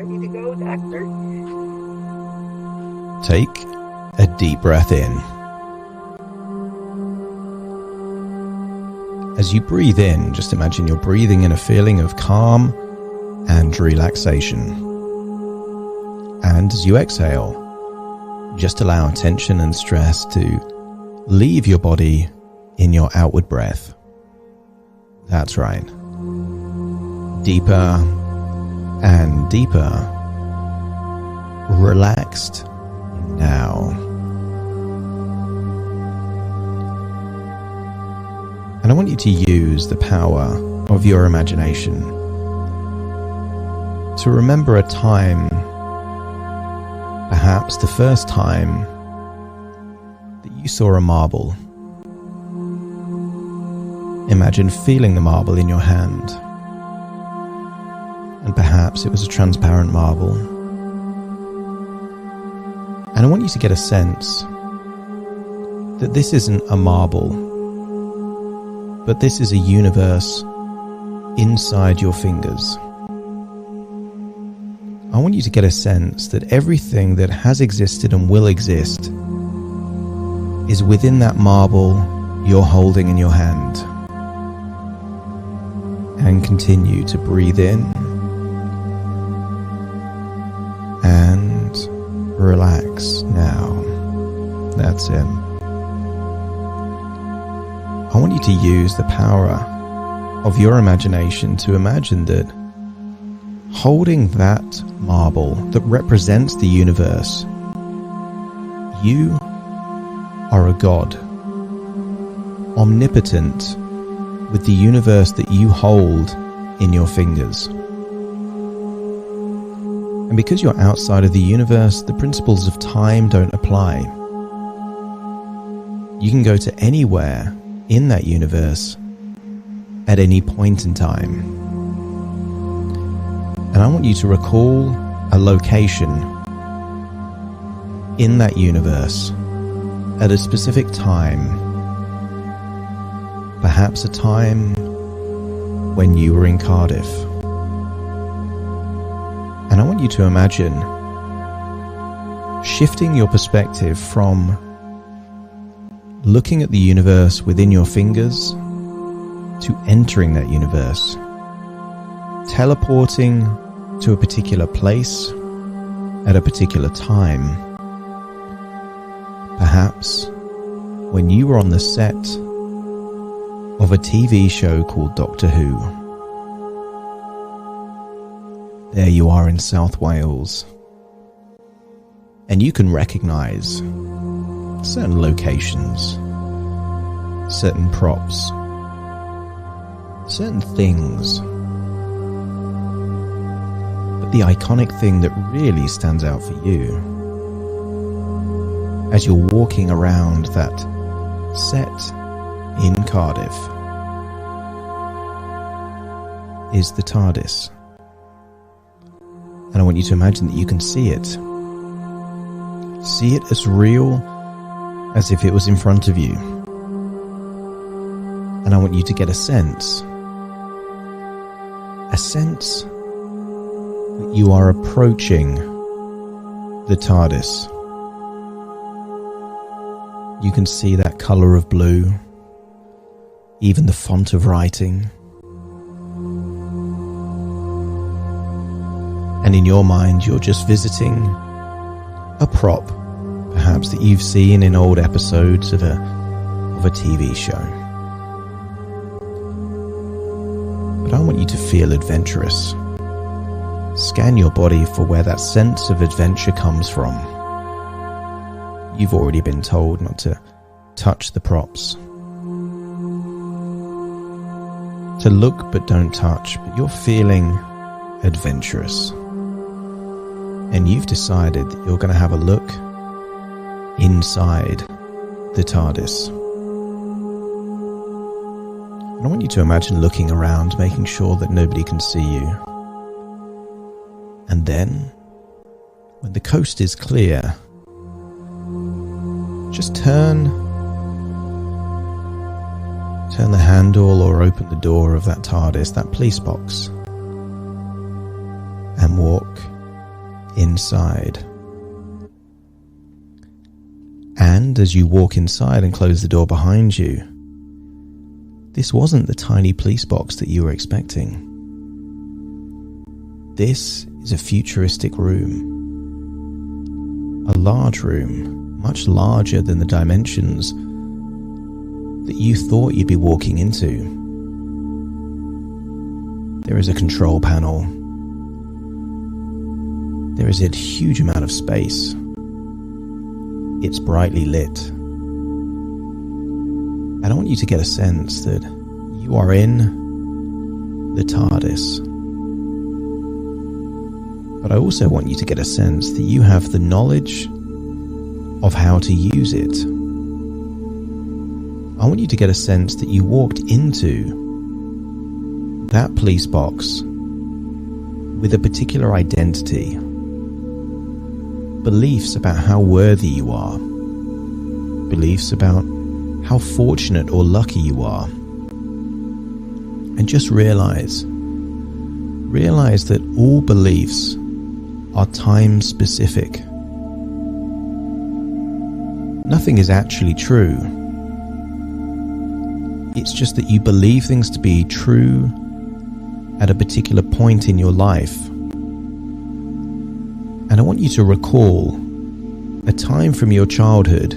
Ready to go, Doctor? Take a deep breath in. As you breathe in, just imagine you're breathing in a feeling of calm and relaxation. And as you exhale, just allow tension and stress to leave your body in your outward breath. That's right. Deeper and deeper. Relaxed now. And I want you to use the power of your imagination to remember a time, perhaps the first time that you saw a marble. Imagine feeling the marble in your hand. And perhaps it was a transparent marble. And I want you to get a sense that this isn't a marble, but this is a universe inside your fingers. I want you to get a sense that everything that has existed and will exist is within that marble you're holding in your hand. And continue to breathe in and relax now. That's it. I want you to use the power of your imagination to imagine that holding that marble that represents the universe, you are a god, omnipotent, with the universe that you hold in your fingers. And because you're outside of the universe, the principles of time don't apply. You can go to anywhere in that universe at any point in time. And I want you to recall a location in that universe at a specific time. Perhaps a time when you were in Cardiff. And I want you to imagine shifting your perspective from looking at the universe within your fingers to entering that universe, teleporting to a particular place at a particular time. Perhaps when you were on the set of a TV show called Doctor Who. There you are in South Wales, and you can recognize certain locations, certain props, certain things. But the iconic thing that really stands out for you as you're walking around that set in Cardiff is the TARDIS. And I want you to imagine that you can see it. See it as real as if it was in front of you. And I want you to get a sense that you are approaching the TARDIS. You can see that color of blue, even the font of writing. And in your mind, you're just visiting a prop, perhaps that you've seen in old episodes of a TV show. But I want you to feel adventurous. Scan your body for where that sense of adventure comes from. You've already been told not to touch the props. To look but don't touch, but you're feeling adventurous. And you've decided that you're going to have a look inside the TARDIS. And I want you to imagine looking around, making sure that nobody can see you. And then, when the coast is clear, just turn the handle or open the door of that TARDIS, that police box, and walk inside. And as you walk inside and close the door behind you, this wasn't the tiny police box that you were expecting. This is a futuristic room. A large room, much larger than the dimensions that you thought you'd be walking into. There is a control panel. There is a huge amount of space. It's brightly lit. And I want you to get a sense that you are in the TARDIS. But I also want you to get a sense that you have the knowledge of how to use it. I want you to get a sense that you walked into that police box with a particular identity, beliefs about how worthy you are, beliefs about how fortunate or lucky you are. And just realize that all beliefs are time specific. Nothing is actually true. It's just that you believe things to be true at a particular point in your life. And I want you to recall a time from your childhood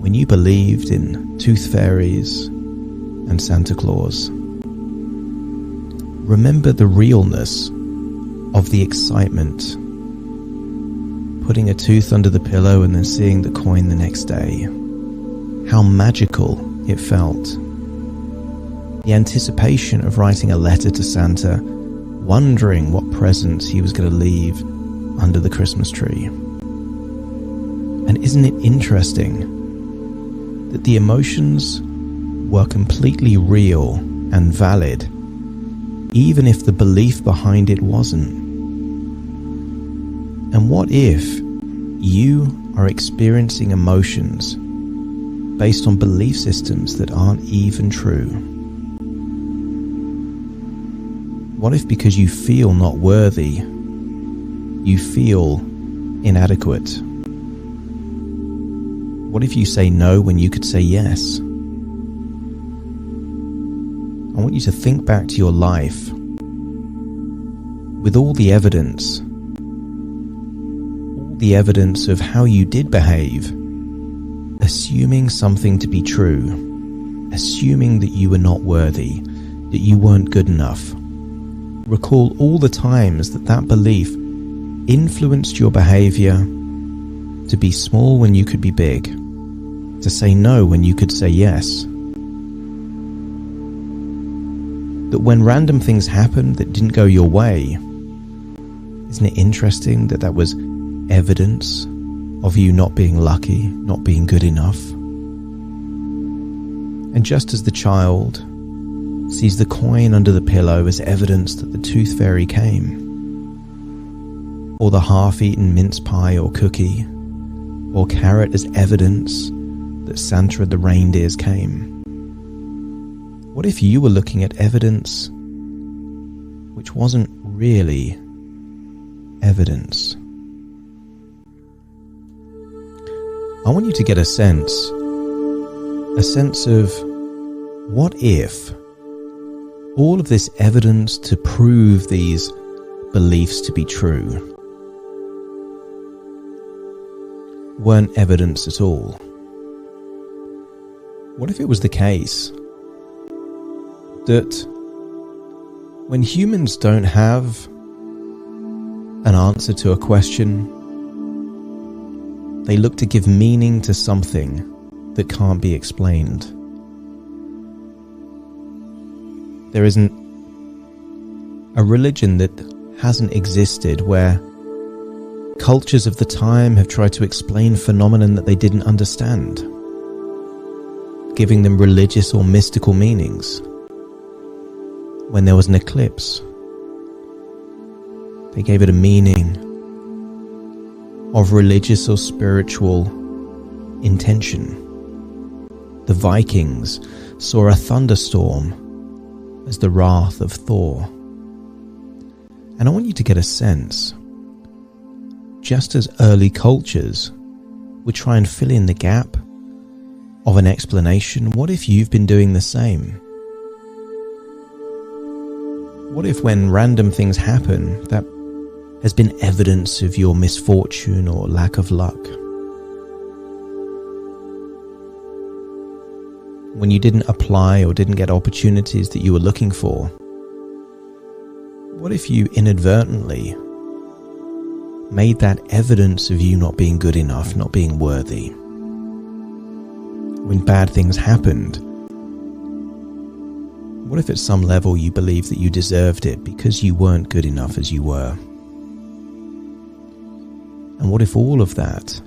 when you believed in tooth fairies and Santa Claus. Remember the realness of the excitement, putting a tooth under the pillow and then seeing the coin the next day. How magical it felt. The anticipation of writing a letter to Santa, wondering what presents he was going to leave under the Christmas tree. And isn't it interesting that the emotions were completely real and valid, even if the belief behind it wasn't? And what if you are experiencing emotions based on belief systems that aren't even true? What if because you feel not worthy, you feel inadequate? What if you say no when you could say yes? I want you to think back to your life with all the evidence of how you did behave, assuming something to be true, assuming that you were not worthy, that you weren't good enough. Recall all the times that belief influenced your behavior to be small when you could be big, to say no when you could say yes. That when random things happened that didn't go your way, isn't it interesting that was evidence of you not being lucky, not being good enough? And just as the child sees the coin under the pillow as evidence that the tooth fairy came, or the half-eaten mince pie or cookie or carrot as evidence that Santa and the reindeers came, what if you were looking at evidence which wasn't really evidence? I want you to get a sense of what if all of this evidence to prove these beliefs to be true weren't evidence at all? What if it was the case that when humans don't have an answer to a question, they look to give meaning to something that can't be explained? There isn't a religion that hasn't existed where cultures of the time have tried to explain phenomenon that they didn't understand, giving them religious or mystical meanings. When there was an eclipse, they gave it a meaning of religious or spiritual intention. The Vikings saw a thunderstorm as the wrath of Thor. And I want you to get a sense just as early cultures would try and fill in the gap of an explanation, what if you've been doing the same? What if when random things happen, that has been evidence of your misfortune or lack of luck? When you didn't apply or didn't get opportunities that you were looking for, what if you inadvertently made that evidence of you not being good enough, not being worthy? When bad things happened, what if at some level you believed that you deserved it because you weren't good enough as you were? And what if all of that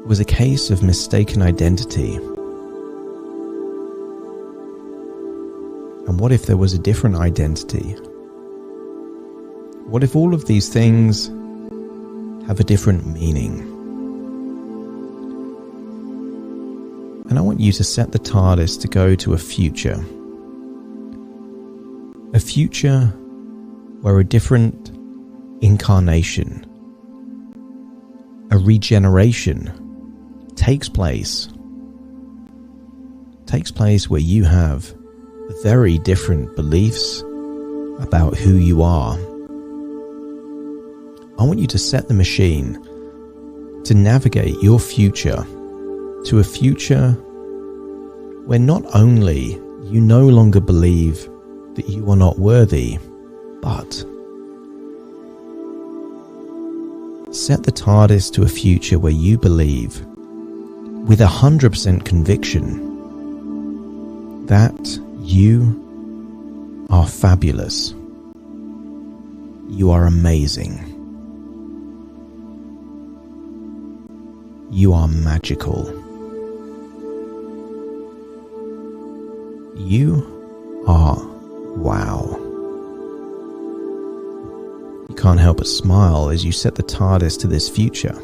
was a case of mistaken identity? And what if there was a different identity? What if all of these things have a different meaning? And I want you to set the TARDIS to go to a future where a different incarnation, a regeneration takes place where you have very different beliefs about who you are. I want you to set the machine to navigate your future to a future where not only you no longer believe that you are not worthy, but set the TARDIS to a future where you believe with 100% conviction that you are fabulous. You are amazing. You are magical. You are wow. You can't help but smile as you set the TARDIS to this future.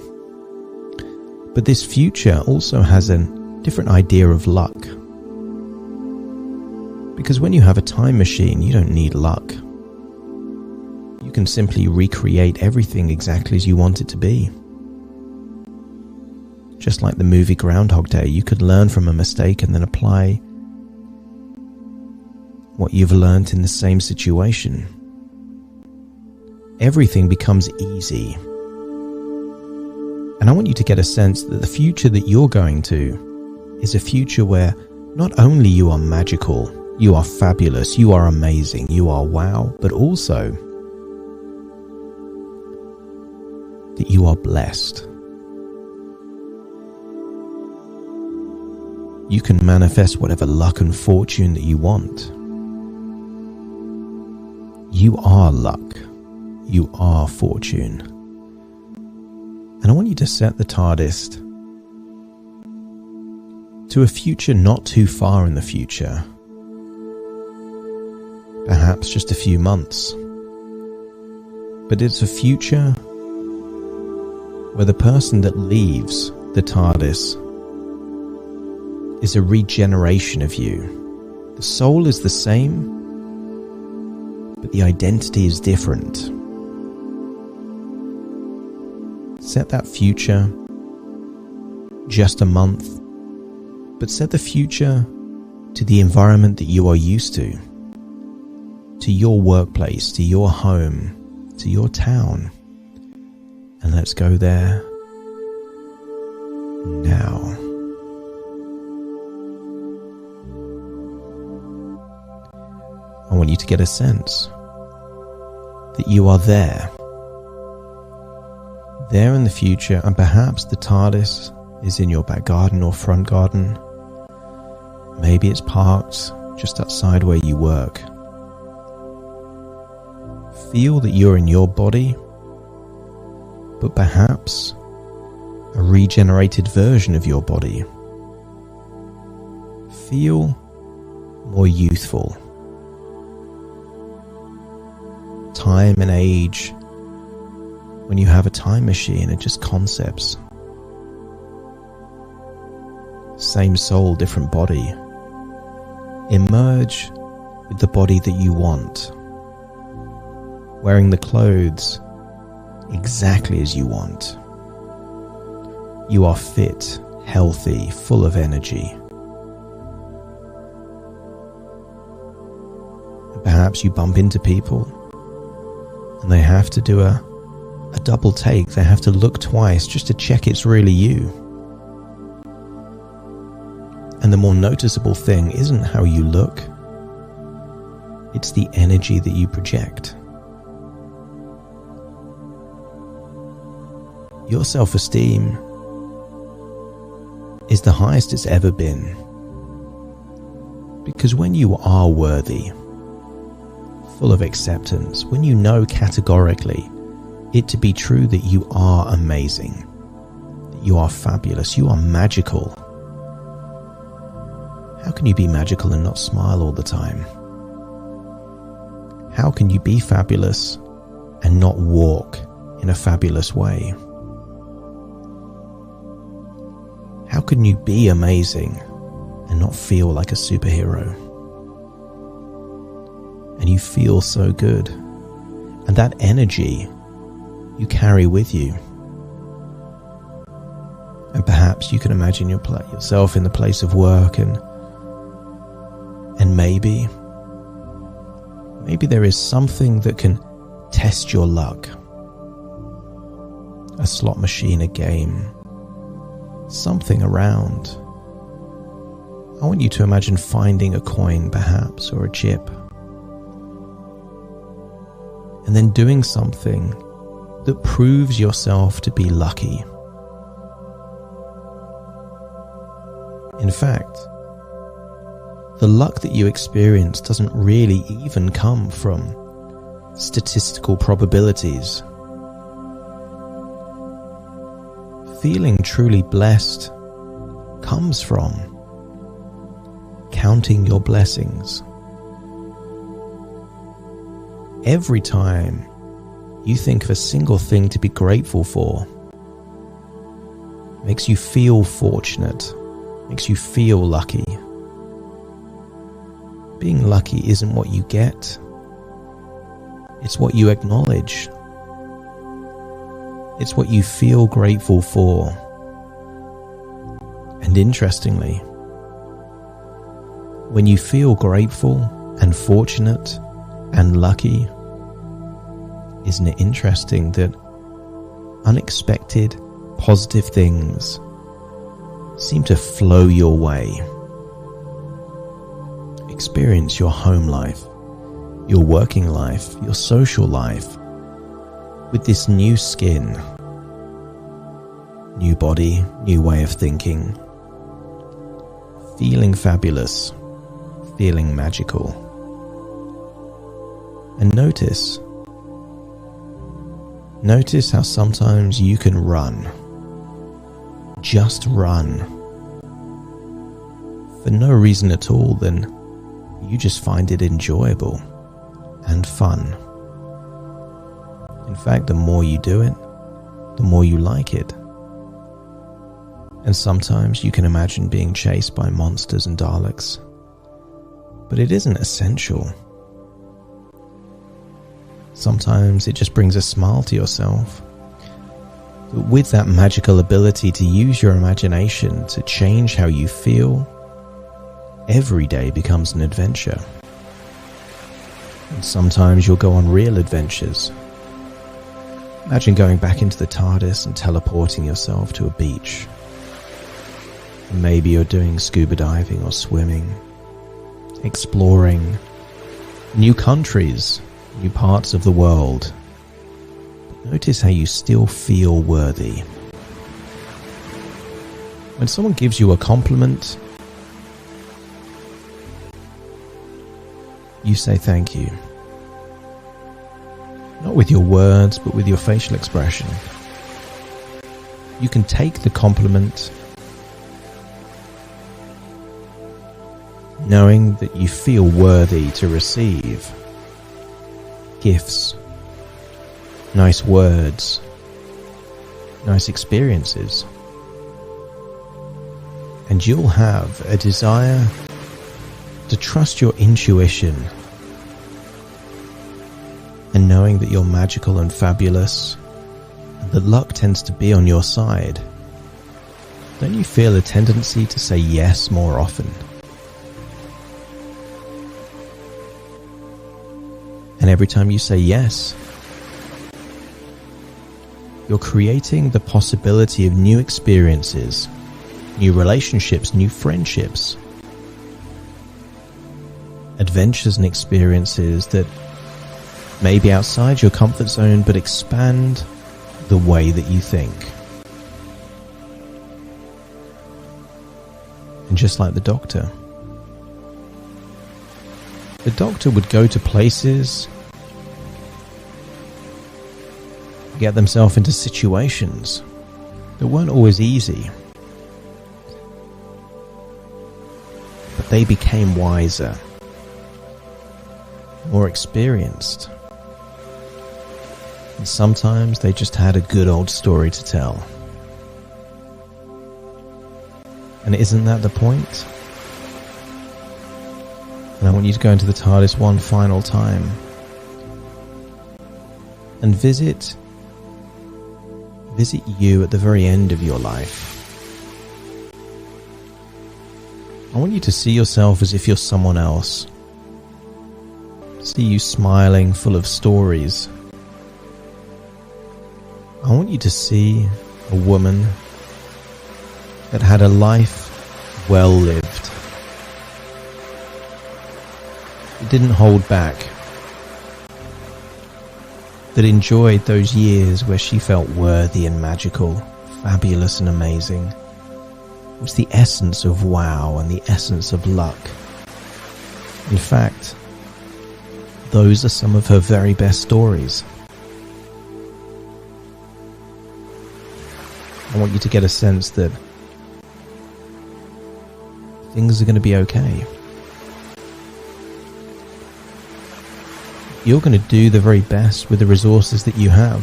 But this future also has a different idea of luck. Because when you have a time machine, you don't need luck. You can simply recreate everything exactly as you want it to be. Just like the movie Groundhog Day, you could learn from a mistake and then apply what you've learned in the same situation. Everything becomes easy. And I want you to get a sense that the future that you're going to is a future where not only you are magical, you are fabulous, you are amazing, you are wow, but also that you are blessed. You can manifest whatever luck and fortune that you want. You are luck. You are fortune. And I want you to set the TARDIS to a future not too far in the future. Perhaps just a few months. But it's a future where the person that leaves the TARDIS is a regeneration of you. The soul is the same, but the identity is different. Set that future just a month, but set the future to the environment that you are used to your workplace, to your home, to your town. And let's go there now. I want you to get a sense that you are there in the future, and perhaps the TARDIS is in your back garden or front garden. Maybe it's parked just outside where you work. Feel that you're in your body, but perhaps a regenerated version of your body. Feel more youthful. Time and age, when you have a time machine, are just concepts. Same soul, different body. Emerge with the body that you want. wearing the clothes exactly as you want. You are fit, healthy, full of energy. Perhaps you bump into people and they have to do a double take. They have to look twice just to check it's really you. And the more noticeable thing isn't how you look, it's the energy that you project. Your self-esteem is the highest it's ever been. Because when you are worthy, full of acceptance, when you know categorically it to be true that you are amazing, that you are fabulous, you are magical. How can you be magical and not smile all the time? How can you be fabulous and not walk in a fabulous way? How can you be amazing and not feel like a superhero? And you feel so good. And that energy you carry with you. And perhaps you can imagine yourself in the place of work and maybe there is something that can test your luck. A slot machine, a game, something around. I want you to imagine finding a coin perhaps, or a chip, and then doing something that proves yourself to be lucky. In fact, the luck that you experience doesn't really even come from statistical probabilities. Feeling truly blessed comes from counting your blessings. Every time you think of a single thing to be grateful for, makes you feel fortunate, makes you feel lucky. Being lucky isn't what you get, it's what you acknowledge. It's what you feel grateful for. And interestingly, when you feel grateful and fortunate and lucky, isn't it interesting that unexpected, positive things seem to flow your way? Experience your home life, your working life, your social life with this new skin, new body, new way of thinking, feeling fabulous, feeling magical. And notice how sometimes you can run, just run, for no reason at all than you just find it enjoyable and fun. In fact, the more you do it, the more you like it. And sometimes you can imagine being chased by monsters and Daleks, but it isn't essential. Sometimes it just brings a smile to yourself. But with that magical ability to use your imagination to change how you feel, every day becomes an adventure. And sometimes you'll go on real adventures. Imagine going back into the TARDIS and teleporting yourself to a beach. And maybe you're doing scuba diving or swimming, exploring new countries, new parts of the world. But notice how you still feel worthy. When someone gives you a compliment, you say thank you. Not with your words, but with your facial expression. You can take the compliment knowing that you feel worthy to receive gifts, nice words, nice experiences. And you'll have a desire to trust your intuition and knowing that you're magical and fabulous, and that luck tends to be on your side, don't you feel a tendency to say yes more often? And every time you say yes, you're creating the possibility of new experiences, new relationships, new friendships, adventures and experiences that may be outside your comfort zone but expand the way that you think. And just like the doctor would go to places, get themselves into situations that weren't always easy, but they became wiser, more experienced, and sometimes they just had a good old story to tell. And isn't that the point? And I want you to go into the TARDIS one final time and visit you at the very end of your life. I want you to see yourself as if you're someone else. See you smiling, full of stories. I want you to see a woman that had a life well lived. It didn't hold back. That enjoyed those years where she felt worthy and magical, fabulous and amazing. It was the essence of wow and the essence of luck. In fact, those are some of her very best stories. I want you to get a sense that things are going to be okay. You're going to do the very best with the resources that you have.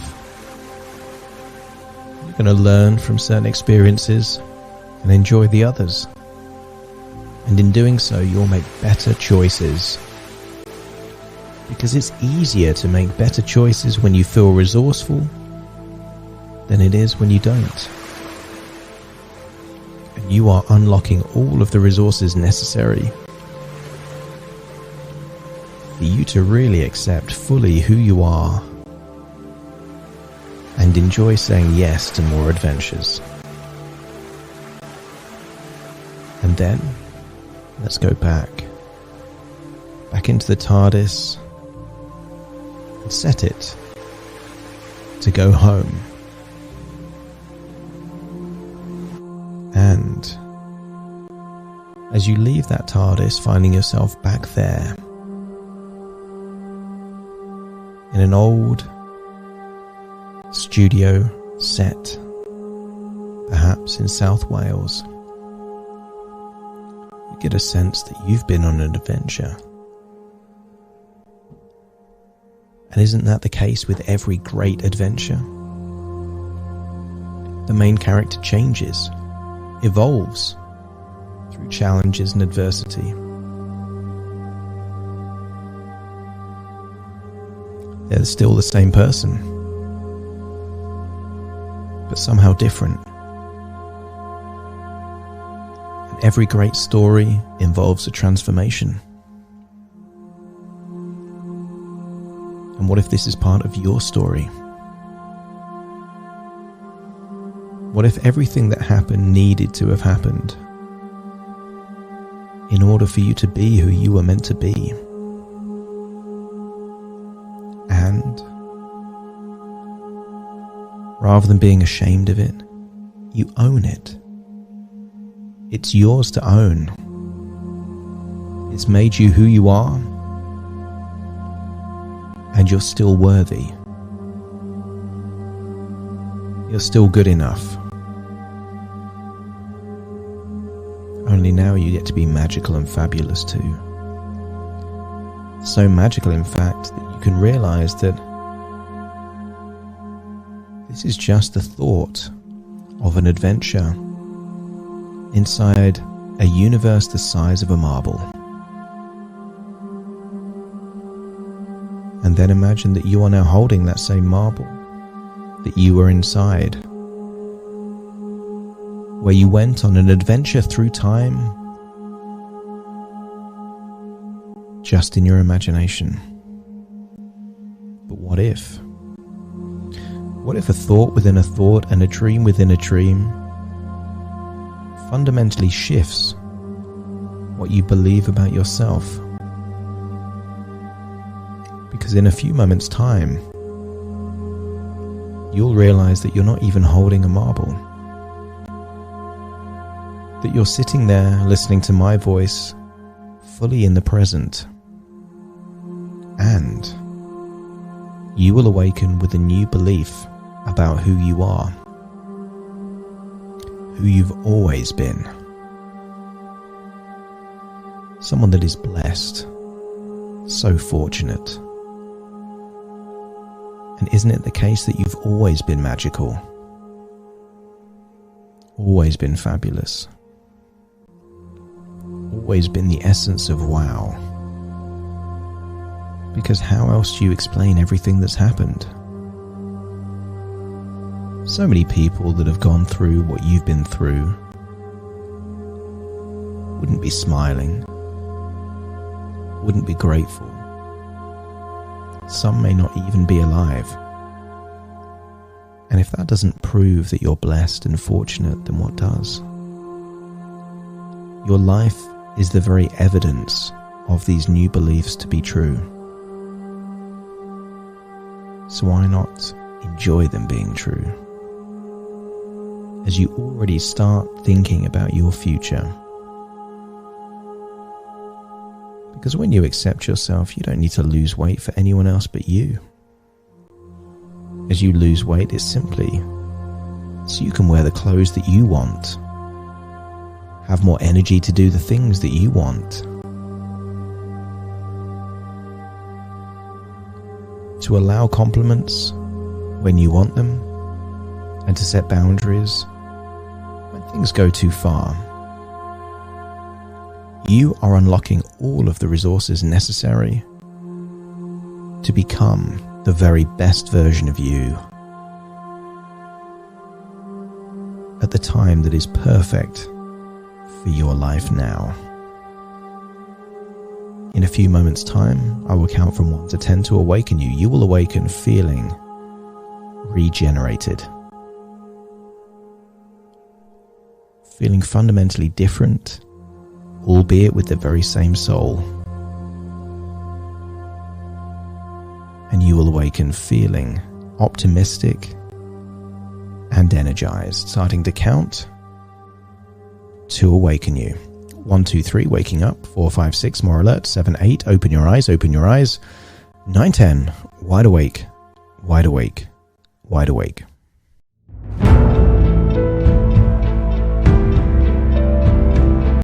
You're going to learn from certain experiences and enjoy the others. And in doing so, you'll make better choices. Because it's easier to make better choices when you feel resourceful than it is when you don't. And you are unlocking all of the resources necessary for you to really accept fully who you are and enjoy saying yes to more adventures. And then, let's go back into the TARDIS and set it to go home. And as you leave that TARDIS, finding yourself back there in an old studio set, perhaps in South Wales, you get a sense that you've been on an adventure. And isn't that the case with every great adventure? The main character changes, evolves through challenges and adversity. They're still the same person, but somehow different. And every great story involves a transformation. And what if this is part of your story? What if everything that happened needed to have happened in order for you to be who you were meant to be? And rather than being ashamed of it, you own it. It's yours to own. It's made you who you are, and you're still worthy. You're still good enough. Only now you get to be magical and fabulous too. So magical, in fact, that you can realize that this is just the thought of an adventure inside a universe the size of a marble. And then imagine that you are now holding that same marble that you were inside, where you went on an adventure through time, just in your imagination. But what if? What if a thought within a thought and a dream within a dream fundamentally shifts what you believe about yourself? Because in a few moments' time, you'll realize that you're not even holding a marble. That you're sitting there listening to my voice, fully in the present. And you will awaken with a new belief about who you are. Who you've always been. Someone that is blessed. So fortunate. And isn't it the case that you've always been magical? Always been fabulous? Always been the essence of wow? Because how else do you explain everything that's happened? So many people that have gone through what you've been through wouldn't be smiling, wouldn't be grateful. Some may not even be alive. And if that doesn't prove that you're blessed and fortunate, then what does? Your life is the very evidence of these new beliefs to be true. So why not enjoy them being true? As you already start thinking about your future. Because when you accept yourself, you don't need to lose weight for anyone else but you. As you lose weight, it's simply so you can wear the clothes that you want. Have more energy to do the things that you want. To allow compliments when you want them, and to set boundaries when things go too far. You are unlocking all of the resources necessary to become the very best version of you at the time that is perfect for your life now. In a few moments' time, I will count from 1 to 10 to awaken you. You will awaken feeling regenerated. Feeling fundamentally different, albeit with the very same soul. And you will awaken feeling optimistic and energized. Starting to count to awaken you. 1, 2, 3, waking up. 4, 5, 6, more alert. 7, 8, open your eyes, open your eyes. 9, 10, wide awake, wide awake, wide awake.